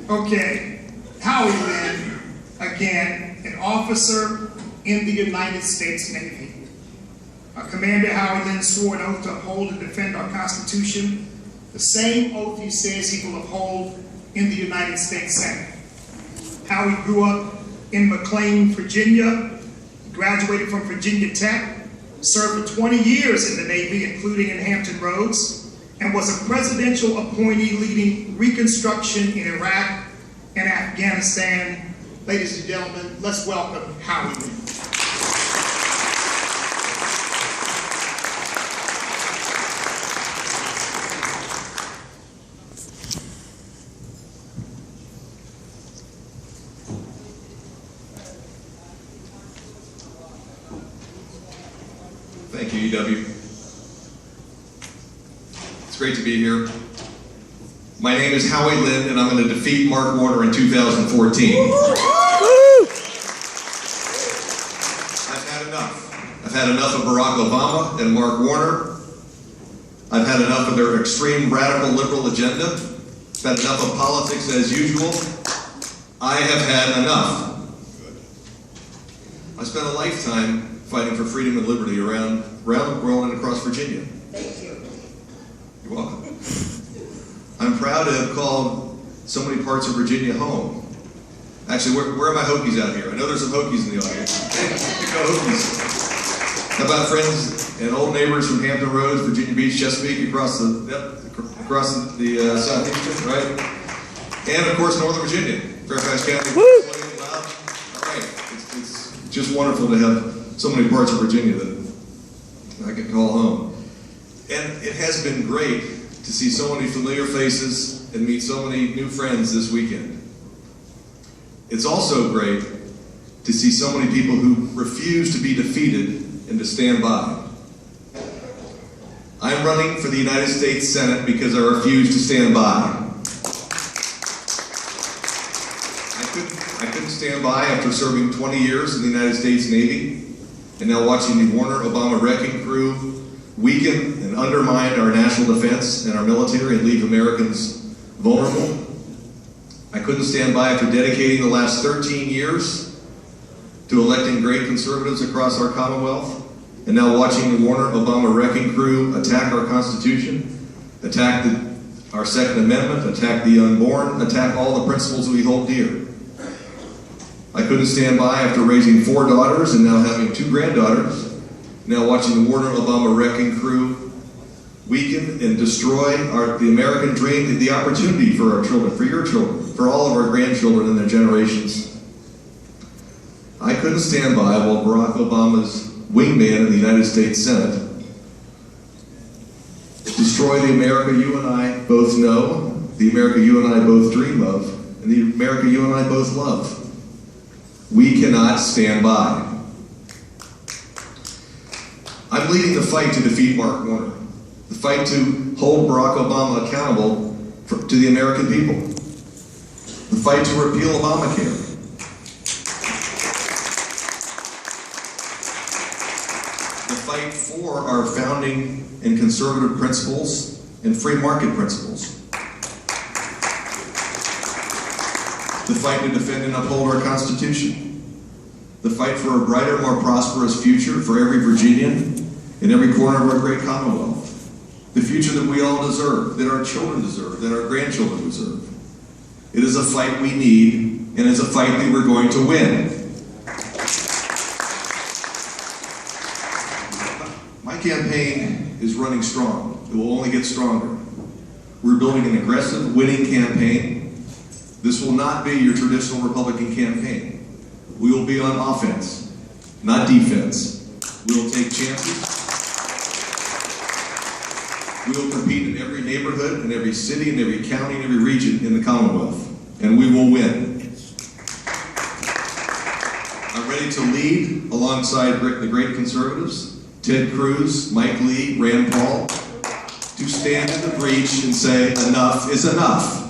Okay, Howie Lynn, again, an officer in the United States Navy. Commander Howie Lynn swore an oath to uphold and defend our Constitution, the same oath he says he will uphold in the United States Senate. Howie grew up in McLean, Virginia, graduated from Virginia Tech, served for 20 years in the Navy, including in Hampton Roads, and was a presidential appointee leading reconstruction in Iraq and Afghanistan. Ladies and gentlemen, let's welcome Howie Lynn. Thank you, EW. It's great to be here. My name is Howie Lynn, and I'm going to defeat Mark Warner in 2014. I've had enough. I've had enough of Barack Obama and Mark Warner. I've had enough of their extreme radical liberal agenda. I've had enough of politics as usual. I have had enough. I spent a lifetime fighting for freedom and liberty around the world and across Virginia. Thank you. You're welcome. I'm proud to have called so many parts of Virginia home. Actually, where are my Hokies out here? I know there's some Hokies in the audience. Hey, go Hokies. How about friends and old neighbors from Hampton Roads, Virginia Beach, Chesapeake, across the southeastern, right? And of course, Northern Virginia, Fairfax County. Wow. All right, it's just wonderful to have so many parts of Virginia that I can call home. And it has been great to see so many familiar faces and meet so many new friends this weekend. It's also great to see so many people who refuse to be defeated and to stand by. I'm running for the United States Senate because I refuse to stand by. I couldn't stand by after serving 20 years in the United States Navy and now watching the Warner-Obama wrecking crew weaken and undermine our national defense and our military and leave Americans vulnerable. I couldn't stand by after dedicating the last 13 years to electing great conservatives across our Commonwealth and now watching the Warner-Obama wrecking crew attack our Constitution, attack our Second Amendment, attack the unborn, attack all the principles we hold dear. I couldn't stand by after raising 4 daughters and now having 2 granddaughters, now watching the Warner-Obama wrecking crew weaken and destroy the American dream, the opportunity for our children, for your children, for all of our grandchildren and their generations. I couldn't stand by while Barack Obama's wingman in the United States Senate destroy the America you and I both know, the America you and I both dream of, and the America you and I both love. We cannot stand by. I'm leading the fight to defeat Mark Warner, the fight to hold Barack Obama accountable to the American people, the fight to repeal Obamacare, the fight for our founding and conservative principles and free market principles, the fight to defend and uphold our Constitution, the fight for a brighter, more prosperous future for every Virginian in every corner of our great Commonwealth, the future that we all deserve, that our children deserve, that our grandchildren deserve. It is a fight we need, and it's a fight that we're going to win. My campaign is running strong. It will only get stronger. We're building an aggressive, winning campaign. This will not be your traditional Republican campaign. We will be on offense, not defense. We will take chances. We will compete in every neighborhood, in every city, in every county, in every region in the Commonwealth, and we will win. I'm ready to lead alongside the great conservatives, Ted Cruz, Mike Lee, Rand Paul, to stand in the breach and say, enough is enough.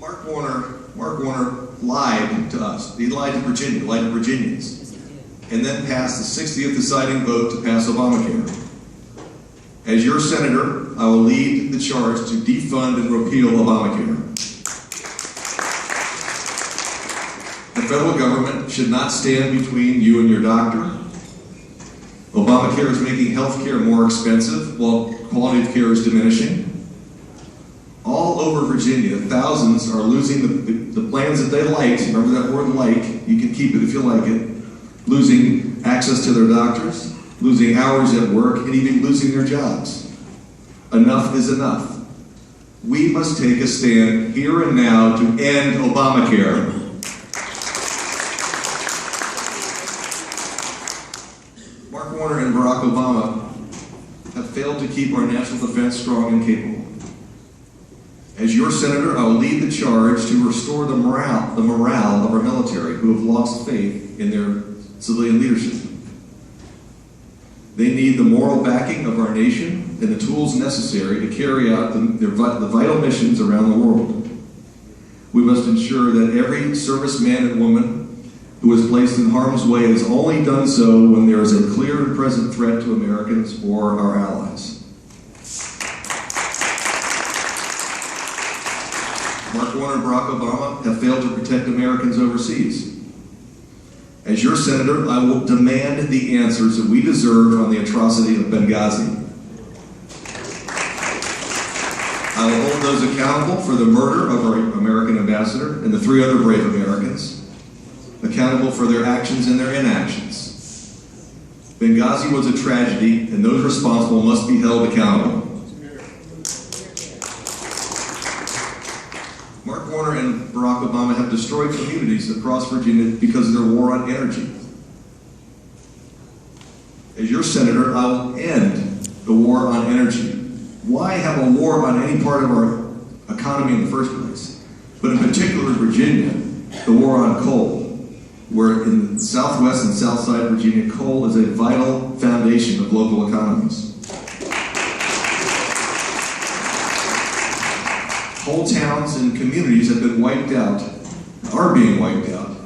Mark Warner lied to us. He lied to Virginia, lied to Virginians, and then passed the 60th deciding vote to pass Obamacare. As your senator, I will lead the charge to defund and repeal Obamacare. The federal government should not stand between you and your doctor. Obamacare is making health care more expensive while quality of care is diminishing. All over Virginia, thousands are losing the plans that they liked. Remember that word like, you can keep it if you like it. Losing access to their doctors, losing hours at work, and even losing their jobs. Enough is enough. We must take a stand here and now to end Obamacare. Mark Warner and Barack Obama have failed to keep our national defense strong and capable. As your senator, I will lead the charge to restore the morale of our military who have lost faith in their civilian leadership. They need the moral backing of our nation and the tools necessary to carry out the vital missions around the world. We must ensure that every serviceman and woman who is placed in harm's way has only done so when there is a clear and present threat to Americans or our allies. Mark Warner and Barack Obama have failed to protect Americans overseas. As your senator, I will demand the answers that we deserve on the atrocity of Benghazi. I will hold those accountable for the murder of our American ambassador and the 3 other brave Americans, accountable for their actions and their inactions. Benghazi was a tragedy, and those responsible must be held accountable. Mark Warner and Barack Obama have destroyed communities across Virginia because of their war on energy. As your senator, I will end the war on energy. Why have a war on any part of our economy in the first place? But in particular, Virginia, the war on coal, where in the southwest and south side of Virginia, coal is a vital foundation of local economies. Whole towns and communities have been wiped out, are being wiped out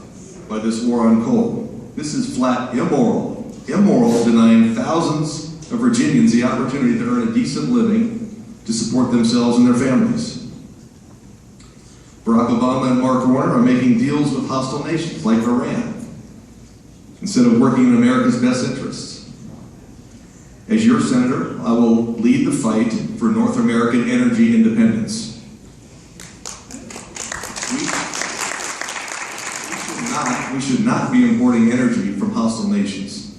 by this war on coal. This is flat immoral. Immoral, denying thousands of Virginians the opportunity to earn a decent living to support themselves and their families. Barack Obama and Mark Warner are making deals with hostile nations like Iran instead of working in America's best interests. As your senator, I will lead the fight for North American energy independence. We should not be importing energy from hostile nations.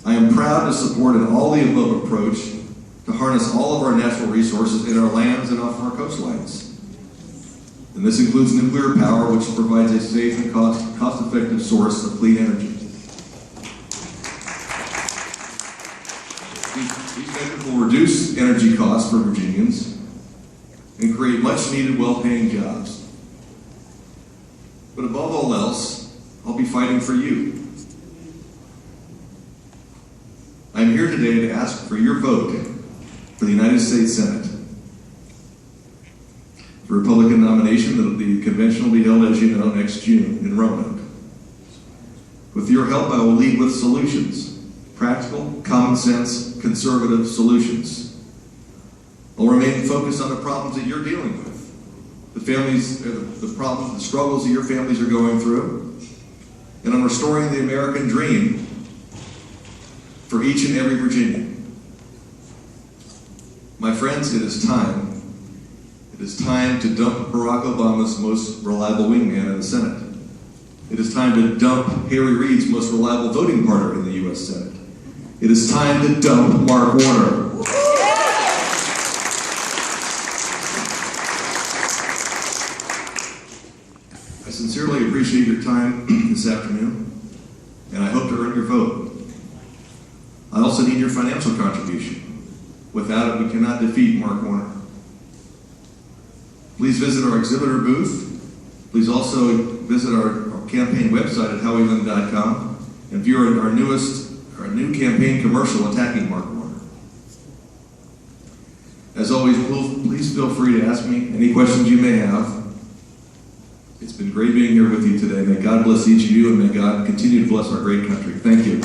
I am proud to support an all-the-above approach to harness all of our natural resources in our lands and off our coastlines. And this includes nuclear power, which provides a safe and cost-effective source of clean energy. These measures will reduce energy costs for Virginians and create much-needed, well-paying jobs. But above all else, I'll be fighting for you. I'm here today to ask for your vote for the United States Senate. The Republican nomination, the convention will be held, as you know, next June in Roanoke. With your help, I will lead with solutions, practical, common sense, conservative solutions. I'll remain focused on the problems that you're dealing with. The families, the problems, the struggles that your families are going through, and I'm restoring the American dream for each and every Virginian. My friends, it is time. It is time to dump Barack Obama's most reliable wingman in the Senate. It is time to dump Harry Reid's most reliable voting partner in the U.S. Senate. It is time to dump Mark Warner. I sincerely appreciate your time this afternoon, and I hope to earn your vote. I also need your financial contribution. Without it, we cannot defeat Mark Warner. Please visit our exhibitor booth. Please also visit our campaign website at howielyn.com and view our new campaign commercial attacking Mark Warner. As always, please feel free to ask me any questions you may have. It's been great being here with you today. May God bless each of you, and may God continue to bless our great country. Thank you.